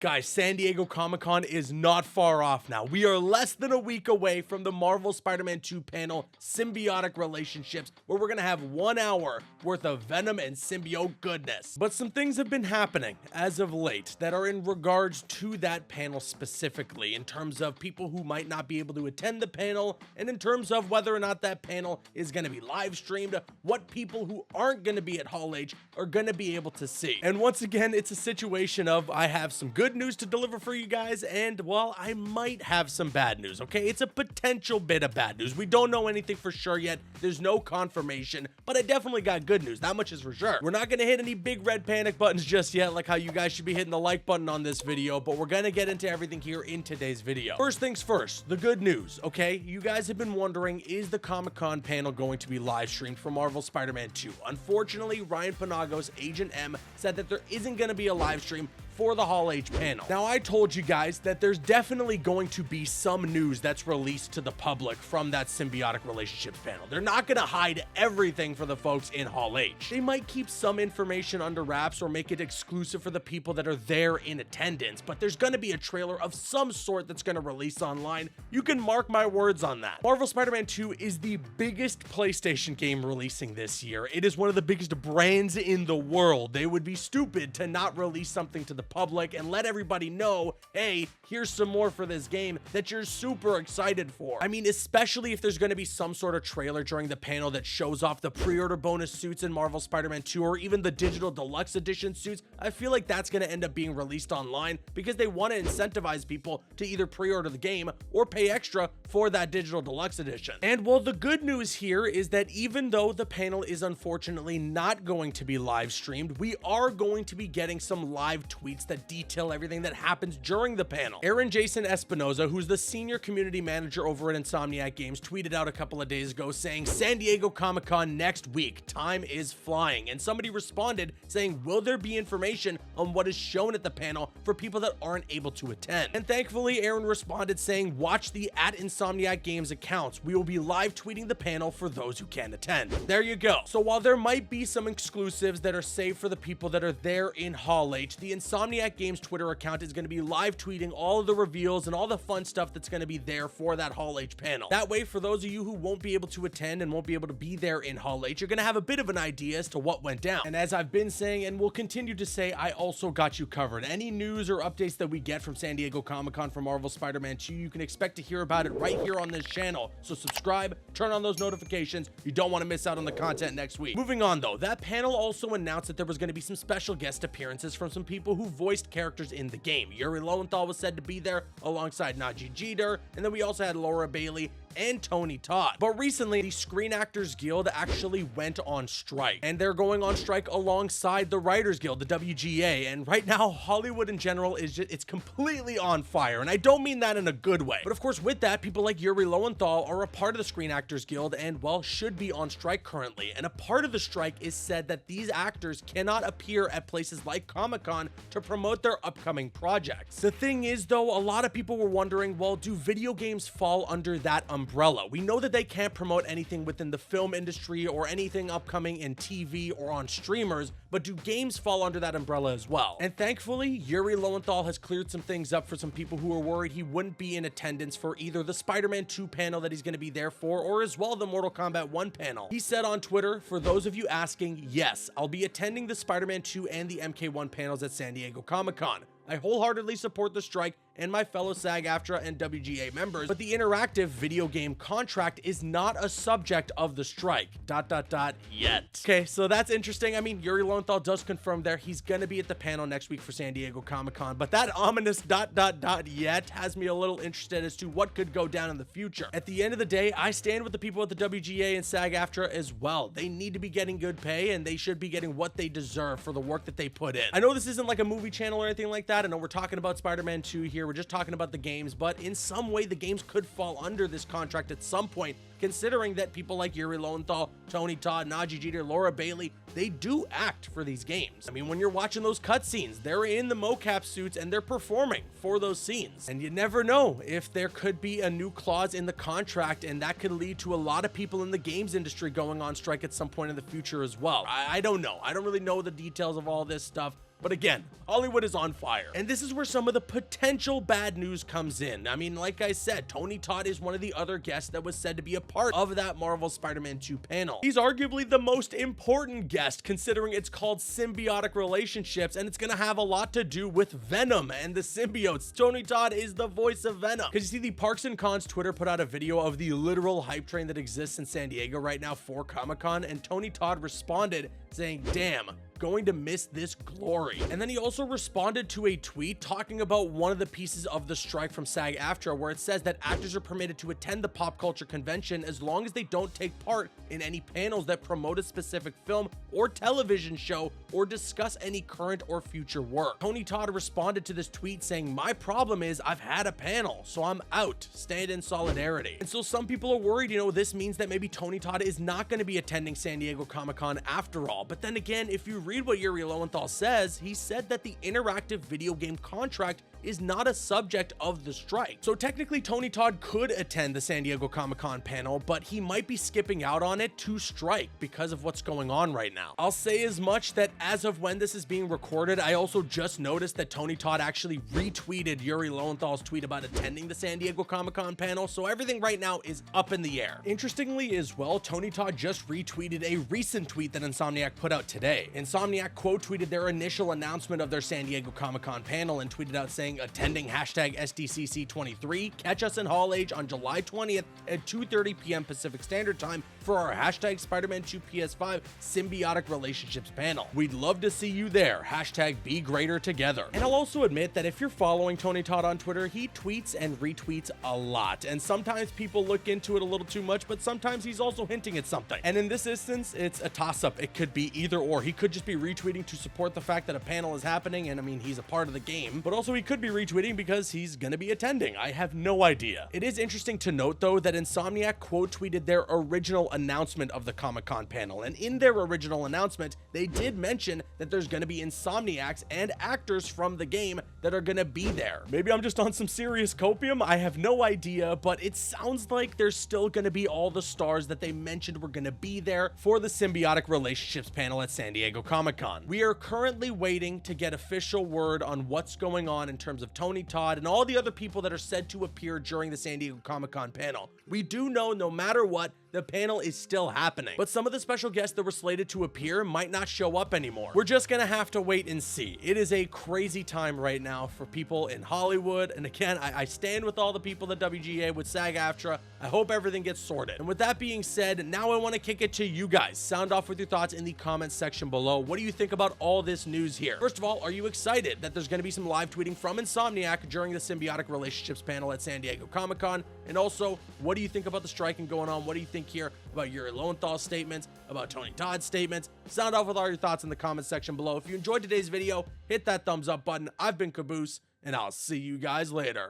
Guys, San Diego Comic-Con is not far off now. We are less than a week away from the Marvel Spider-Man 2 panel, Symbiotic Relationships, where we're gonna have 1 hour worth of Venom and Symbiote goodness. But some things have been happening as of late that are in regards to that panel specifically, in terms of people who might not be able to attend the panel, and in terms of whether or not that panel is gonna be live streamed, what people who aren't gonna be at Hall H are gonna be able to see. And once again, it's a situation of I have some good news to deliver for you guys, and well, I might have some bad news. Okay, it's a potential bit of bad news. We don't know anything for sure yet. There's no confirmation, but I definitely got good news. That much is for sure. We're not gonna hit any big red panic buttons just yet, like how you guys should be hitting the like button on this video, but we're gonna get into everything here in today's video. First things first, the good news. Okay, you guys have been wondering, is the Comic-Con panel going to be live streamed for Marvel Spider-Man 2? Unfortunately, Ryan Panagos, Agent M, said that there isn't gonna be a live stream for the Hall H panel. Now, I told you guys that there's definitely going to be some news that's released to the public from that Symbiotic Relationships panel. They're not gonna hide everything for the folks in Hall H. They might keep some information under wraps or make it exclusive for the people that are there in attendance, but there's gonna be a trailer of some sort that's gonna release online. You can mark my words on that. Marvel Spider-Man 2 is the biggest PlayStation game releasing this year. It is one of the biggest brands in the world. They would be stupid to not release something to the public and let everybody know, hey, here's some more for this game that you're super excited for. I mean, especially if there's going to be some sort of trailer during the panel that shows off the pre-order bonus suits in Marvel Spider-Man 2 or even the digital deluxe edition suits. I feel like that's going to end up being released online because they want to incentivize people to either pre-order the game or pay extra for that digital deluxe edition. And well, the good news here is that even though the panel is unfortunately not going to be live streamed, we are going to be getting some live tweets that detail everything that happens during the panel. Aaron Jason Espinoza, who's the senior community manager over at Insomniac Games, tweeted out a couple of days ago saying, San Diego Comic-Con next week, time is flying. And somebody responded saying, will there be information on what is shown at the panel for people that aren't able to attend? And thankfully, Aaron responded saying, watch the @Insomniac Games accounts. We will be live tweeting the panel for those who can attend. There you go. So while there might be some exclusives that are saved for the people that are there in Hall H, the Insomniac Games Twitter account is going to be live tweeting all of the reveals and all the fun stuff that's going to be there for that Hall H panel. That way, for those of you who won't be able to attend and won't be able to be there in Hall H, you're going to have a bit of an idea as to what went down. And as I've been saying and will continue to say, I also got you covered. Any news or updates that we get from San Diego Comic-Con for Marvel Spider-Man 2, you can expect to hear about it right here on this channel. So subscribe, turn on those notifications. You don't want to miss out on the content next week. Moving on though, that panel also announced that there was going to be some special guest appearances from some people who voiced characters in the game. Yuri Lowenthal was said to be there alongside Najee Jeter, and then we also had Laura Bailey and Tony Todd. But recently, the Screen Actors Guild actually went on strike, and they're going on strike alongside the Writers Guild, the WGA. And right now, Hollywood in general is it's completely on fire, and I don't mean that in a good way. But of course, with that, people like Yuri Lowenthal are a part of the Screen Actors Guild and, well, should be on strike currently. And a part of the strike is said that these actors cannot appear at places like Comic-Con to promote their upcoming projects. The thing is, though, a lot of people were wondering, well, do video games fall under that umbrella? We know that they can't promote anything within the film industry or anything upcoming in TV or on streamers, but do games fall under that umbrella as well? And thankfully, Yuri Lowenthal has cleared some things up for some people who were worried he wouldn't be in attendance for either the Spider-Man 2 panel that he's going to be there for, or as well the Mortal Kombat 1 panel. He said on Twitter, for those of you asking, yes, I'll be attending the Spider-Man 2 and the MK1 panels at San Diego Comic-Con. I wholeheartedly support the strike and my fellow SAG-AFTRA and WGA members, but the interactive video game contract is not a subject of the strike, ... yet. Okay, so that's interesting. I mean, Yuri Lowenthal does confirm there he's gonna be at the panel next week for San Diego Comic-Con, but that ominous ... yet has me a little interested as to what could go down in the future. At the end of the day, I stand with the people at the WGA and SAG-AFTRA as well. They need to be getting good pay, and they should be getting what they deserve for the work that they put in. I know this isn't like a movie channel or anything like that. I know we're talking about Spider-Man 2 here. We're just talking about the games, but in some way, the games could fall under this contract at some point, considering that people like Yuri Lowenthal, Tony Todd, Najee Jeter, Laura Bailey, they do act for these games. I mean, when you're watching those cutscenes, they're in the mocap suits and they're performing for those scenes. And you never know if there could be a new clause in the contract, and that could lead to a lot of people in the games industry going on strike at some point in the future as well. I don't know. I don't really know the details of all this stuff, But again, Hollywood is on fire. And this is where some of the potential bad news comes in. I mean, like I said, Tony Todd is one of the other guests that was said to be a part of that Marvel Spider-Man 2 panel. He's arguably the most important guest, considering it's called Symbiotic Relationships, and it's gonna have a lot to do with Venom and the symbiotes. Tony Todd is the voice of Venom. Because you see, the Parks and Cons Twitter put out a video of the literal hype train that exists in San Diego right now for Comic-Con, and Tony Todd responded saying, "Damn, going to miss this glory." And then he also responded to a tweet talking about one of the pieces of the strike from SAG-AFTRA, where it says that actors are permitted to attend the pop culture convention as long as they don't take part in any panels that promote a specific film or television show or discuss any current or future work. Tony Todd responded to this tweet saying, "My problem is I've had a panel, so I'm out. Stand in solidarity." And so some people are worried, this means that maybe Tony Todd is not going to be attending San Diego Comic-Con after all. But then again, if you read what Yuri Lowenthal says, he said that the interactive video game contract is not a subject of the strike. So technically Tony Todd could attend the San Diego Comic-Con panel, but he might be skipping out on it to strike because of what's going on right now. I'll say as much that as of when this is being recorded, I also just noticed that Tony Todd actually retweeted Yuri Lowenthal's tweet about attending the San Diego Comic-Con panel, so everything right now is up in the air. Interestingly as well, Tony Todd just retweeted a recent tweet that Insomniac put out today. Insomniac quote tweeted their initial announcement of their San Diego Comic-Con panel and tweeted out saying, "Attending #SDCC23. Catch us in Hall H on July 20th at 2:30 p.m. Pacific Standard Time for our Spider-Man 2 PS5 Symbiotic Relationships panel. We'd love to see you there. #BeGreaterTogether." And I'll also admit that if you're following Tony Todd on Twitter, he tweets and retweets a lot. And sometimes people look into it a little too much, but sometimes he's also hinting at something. And in this instance, it's a toss-up. It could be either or. He could just be retweeting to support the fact that a panel is happening, and I mean, he's a part of the game, but also he could be retweeting because he's gonna be attending. I have no idea. It is interesting to note though that Insomniac quote tweeted their original announcement of the Comic-Con panel, and in their original announcement they did mention that there's gonna be Insomniacs and actors from the game that are gonna be there. Maybe I'm just on some serious copium, I have no idea, but it sounds like there's still gonna be all the stars that they mentioned were gonna be there for the Symbiotic Relationships panel at San Diego Comic-Con. We are currently waiting to get official word on what's going on in terms of Tony Todd and all the other people that are said to appear during the San Diego Comic-Con panel. We do know no matter what, the panel is still happening, but some of the special guests that were slated to appear might not show up anymore. We're just gonna have to wait and see. It is a crazy time right now for people in Hollywood, and again, I stand with all the people at WGA, with SAG-AFTRA. I hope everything gets sorted. And with that being said, now I want to kick it to you guys. Sound off with your thoughts in the comments section below. What do you think about all this news here? First of all, are you excited that there's going to be some live tweeting from Insomniac during the Symbiotic Relationships panel at San Diego Comic-Con? And also, what do you think about the striking going on? What do you think here about Yuri Lowenthal's statements, about Tony Todd's statements? Sound off with all your thoughts in the comments section below. If you enjoyed today's video, hit that thumbs up button. I've been Caboose, and I'll see you guys later.